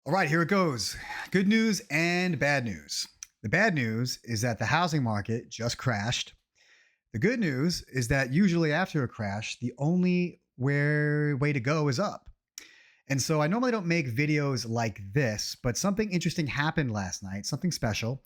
All right, here it goes. Good news and bad news. The bad news is that the housing market just crashed. The good news is that usually after a crash, the only way to go is up. And so I normally don't make videos like this, but something interesting happened last night, something special.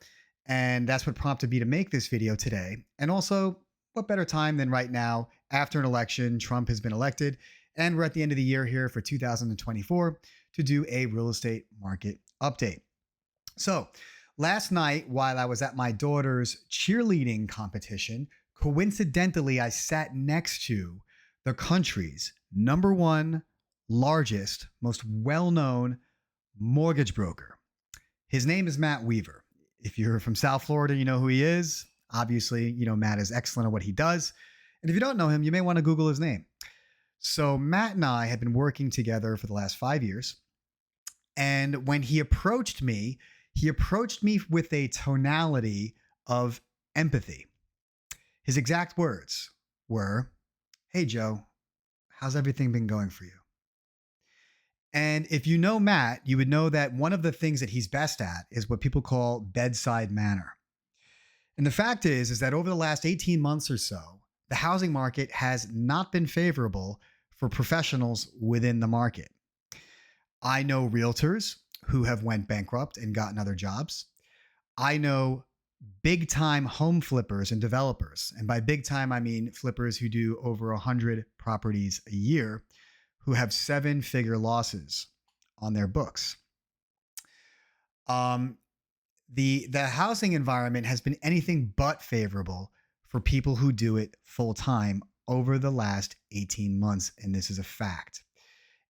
And that's what prompted me to make this video today. And also, what better time than right now after an election? Trump has been elected, and we're at the end of the year here for 2024 to do a real estate market update. So, last night, while I was at my daughter's cheerleading competition, coincidentally, I sat next to the country's number one largest, most well known mortgage broker. His name is Matt Weaver. If you're from South Florida, you know who he is. Obviously, you know Matt is excellent at what he does. And if you don't know him, you may want to Google his name. So, Matt and I had been working together for the last 5 years. And when he approached me with a tonality of empathy. His exact words were, "Hey, Joe, how's everything been going for you?" And if you know Matt, you would know that one of the things that he's best at is what people call bedside manner. And the fact is that over the last 18 months or so, the housing market has not been favorable for professionals within the market. I know realtors who have went bankrupt and gotten other jobs. I know big time home flippers and developers. And by big time, I mean flippers who do over 100 properties a year who have 7-figure losses on their books. The housing environment has been anything but favorable for people who do it full time over the last 18 months. And this is a fact.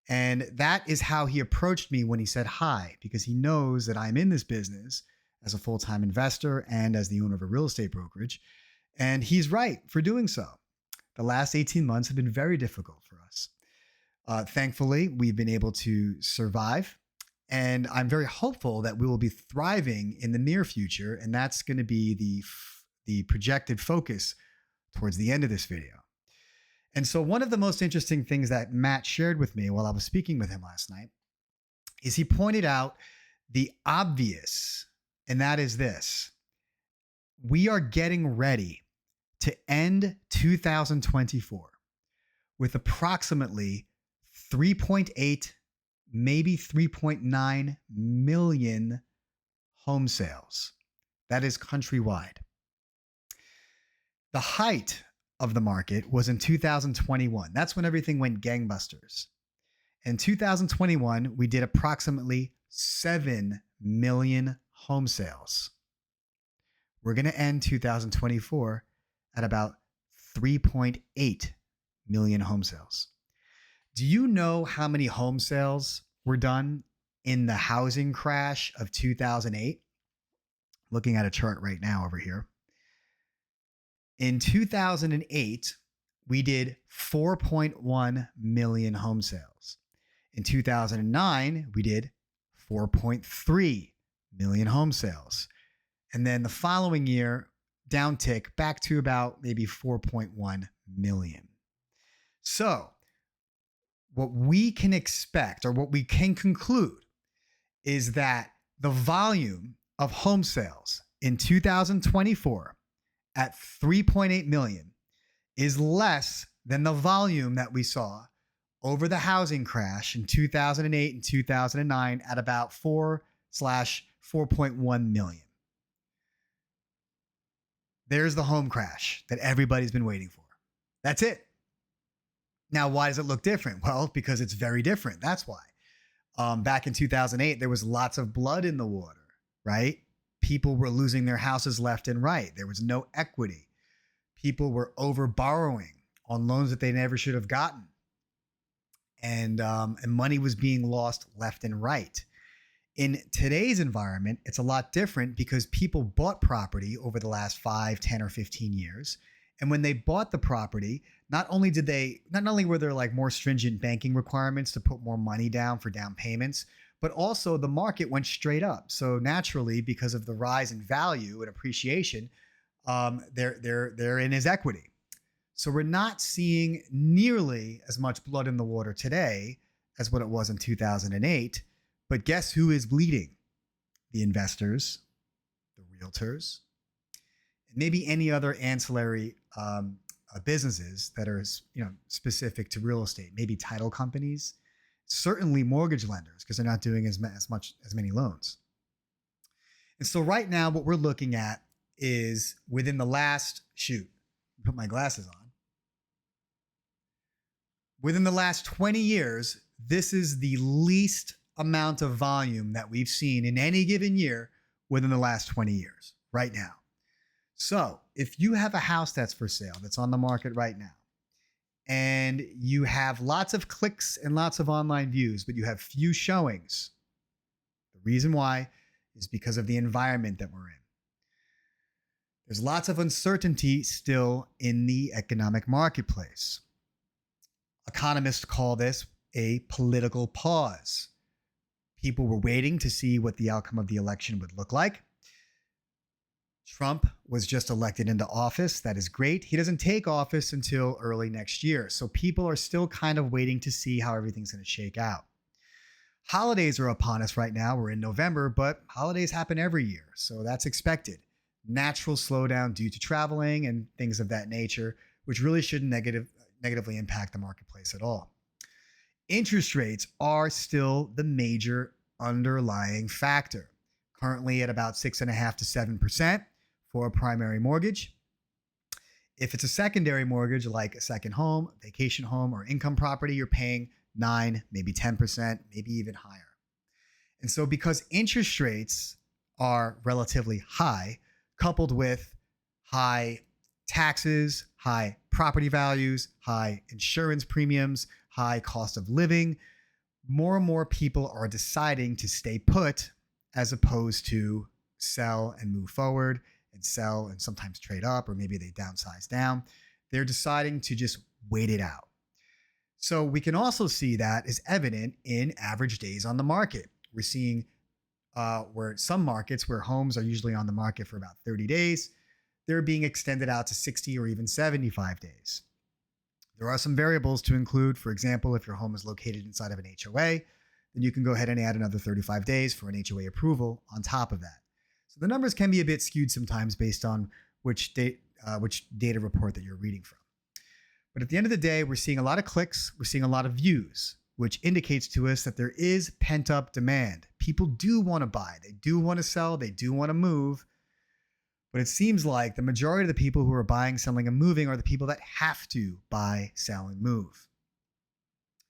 And that is how he approached me when he said hi, because he knows that I'm in this business as a full-time investor and as the owner of a real estate brokerage. And he's right for doing so. The last 18 months have been very difficult for us. Thankfully, we've been able to survive. And I'm very hopeful that we will be thriving in the near future. And that's going to be the projected focus towards the end of this video. And so one of the most interesting things that Matt shared with me while I was speaking with him last night is he pointed out the obvious, and that is this: we are getting ready to end 2024 with approximately 3.8, maybe 3.9 million home sales. That is countrywide. The height of the market was in 2021. That's when everything went gangbusters. In 2021, we did approximately 7 million home sales. We're going to end 2024 at about 3.8 million home sales. Do you know how many home sales were done in the housing crash of 2008? Looking at a chart right now over here. In 2008, we did 4.1 million home sales. In 2009, we did 4.3 million home sales. And then the following year, downtick back to about maybe 4.1 million. So what we can expect, or what we can conclude, is that the volume of home sales in 2024 at 3.8 million is less than the volume that we saw over the housing crash in 2008 and 2009 at about 4/4.1 million. There's the home crash that everybody's been waiting for. That's it. Now, why does it look different? Well, because it's very different. That's why. Back in 2008, there was lots of blood in the water, right? People were losing their houses left and right. There was no equity. People were over borrowing on loans that they never should have gotten. And money was being lost left and right. In today's environment, it's a lot different because people bought property over the last 5, 10, or 15 years. And when they bought the property, not only were there like more stringent banking requirements to put more money down for down payments, but also the market went straight up. So naturally, because of the rise in value and appreciation, they're in his equity. So we're not seeing nearly as much blood in the water today as what it was in 2008. But guess who is bleeding? The investors, the realtors, and maybe any other ancillary businesses that are specific to real estate. Maybe title companies, certainly mortgage lenders, because they're not doing as many loans. And so right now, what we're looking at is within the last put my glasses on. Within the last 20 years, this is the least amount of volume that we've seen in any given year within the last 20 years right now. So if you have a house that's for sale, that's on the market right now, and you have lots of clicks and lots of online views, but you have few showings, the reason why is because of the environment that we're in. There's lots of uncertainty still in the economic marketplace. Economists call this a political pause. People were waiting to see what the outcome of the election would look like. Trump was just elected into office. That is great. He doesn't take office until early next year. So people are still kind of waiting to see how everything's going to shake out. Holidays are upon us right now. We're in November, but holidays happen every year. So that's expected. Natural slowdown due to traveling and things of that nature, which really shouldn't negatively impact the marketplace at all. Interest rates are still the major underlying factor, currently at about 6.5% to 7% for a primary mortgage. If it's a secondary mortgage, like a second home, vacation home, or income property, you're paying 9%, maybe 10%, maybe even higher. And so because interest rates are relatively high, coupled with high taxes, high property values, high insurance premiums, high cost of living, more and more people are deciding to stay put as opposed to sell and move forward and sell and sometimes trade up, or maybe they downsize down. They're deciding to just wait it out. So we can also see that is evident in average days on the market. We're seeing where some markets where homes are usually on the market for about 30 days, they're being extended out to 60 or even 75 days. There are some variables to include. For example, if your home is located inside of an HOA, then you can go ahead and add another 35 days for an HOA approval on top of that. So the numbers can be a bit skewed sometimes based on which data report that you're reading from. But at the end of the day, we're seeing a lot of clicks, we're seeing a lot of views, which indicates to us that there is pent-up demand. People do want to buy, they do want to sell, they do want to move. But it seems like the majority of the people who are buying, selling, and moving are the people that have to buy, sell, and move.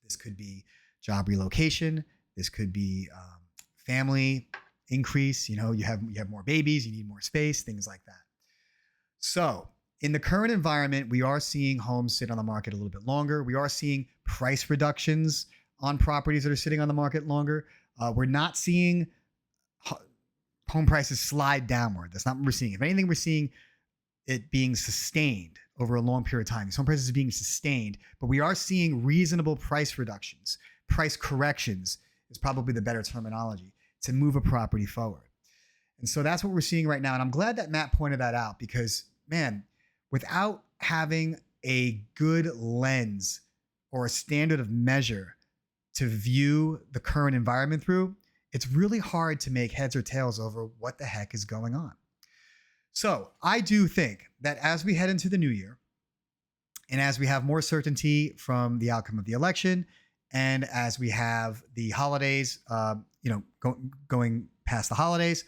This could be job relocation. This could be family increase. You have more babies, you need more space, things like that. So in the current environment, we are seeing homes sit on the market a little bit longer. We are seeing price reductions on properties that are sitting on the market longer. We're not seeing home prices slide downward. That's not what we're seeing. If anything, we're seeing it being sustained over a long period of time. These home prices are being sustained, but we are seeing reasonable price reductions. Price corrections is probably the better terminology to move a property forward. And so that's what we're seeing right now. And I'm glad that Matt pointed that out because, man, without having a good lens or a standard of measure to view the current environment through, it's really hard to make heads or tails over what the heck is going on. So I do think that as we head into the new year and as we have more certainty from the outcome of the election and as we have the holidays, going past the holidays,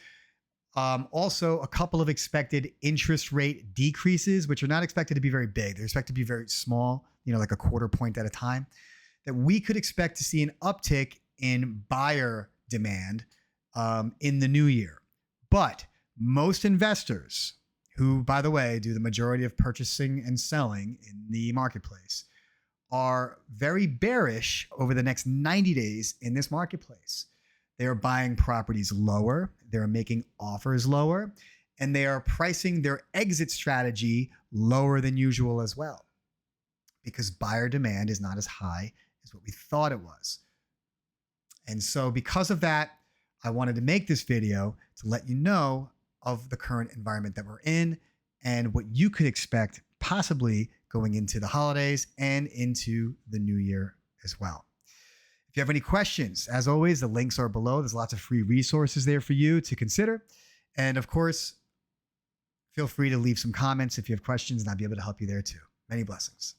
also a couple of expected interest rate decreases, which are not expected to be very big. They're expected to be very small, like a quarter point at a time, that we could expect to see an uptick in buyer demand in the new year. But most investors who, by the way, do the majority of purchasing and selling in the marketplace are very bearish over the next 90 days in this marketplace. They are buying properties lower, they're making offers lower, and they are pricing their exit strategy lower than usual as well, because buyer demand is not as high as what we thought it was. And so because of that, I wanted to make this video to let you know of the current environment that we're in and what you could expect possibly going into the holidays and into the new year as well. If you have any questions, as always, the links are below. There's lots of free resources there for you to consider. And of course, feel free to leave some comments if you have questions, and I'll be able to help you there too. Many blessings.